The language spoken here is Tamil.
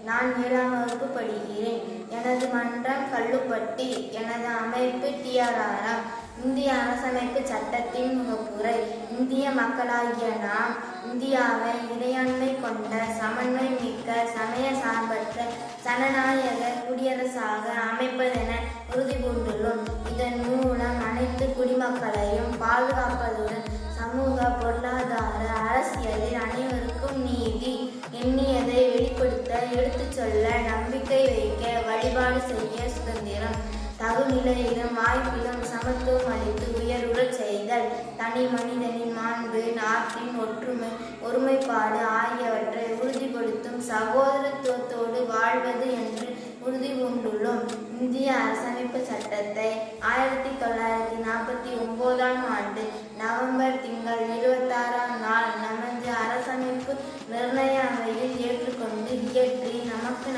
நான் 7ஆம் வகுப்பு படிக்கிறேன். எனது மன்றம் கல்லுப்பட்டி. எனது அமைப்பு TRRM. இந்திய அரசமைப்பு சட்டத்தின் முகப்புரை. இந்திய மக்களாகிய நாம் இந்தியாவை இறையாண்மை கொண்ட சமன்வய மிக்க சமய சார்பற்ற ஜனநாயக குடியரசாக அமைப்பதென உறுதி பூண்டுள்ளோம். இதன் மூலம் அனைத்து குடிமக்களையும் பாதுகாப்பதுடன் சமூக, பொருளாதார, அரசியலில் அனைவருக்கும் நீதி, எண்ணியதை வெளிப்படுத்த, எடுத்துச் சொல்ல, நம்பிக்கை வைக்க, வழிபாடு செய்ய சுதந்திரம், தகுநிலையிலும் வாய்ப்பிலும் சமத்துவம் அளித்து உயர்வுறச் செய்தல், தனி மனிதனின் மாண்பு, நாட்டின் ஒற்றுமை, ஒருமைப்பாடு ஆகியவற்றை உறுதிப்படுத்தும் சகோதரத்துவத்தோடு வாழ்வது என்று உறுதி பூண்டுள்ளோம். இந்திய அரசமைப்பு சட்டத்தை 1949ஆம் ஆண்டு நவம்பர் திங்கள் 26ஆம் நாள் நமது அரசமைப்பு நிர்ணய அவையில் ஏற்றுக்கொண்டு இயற்றி நமக்கு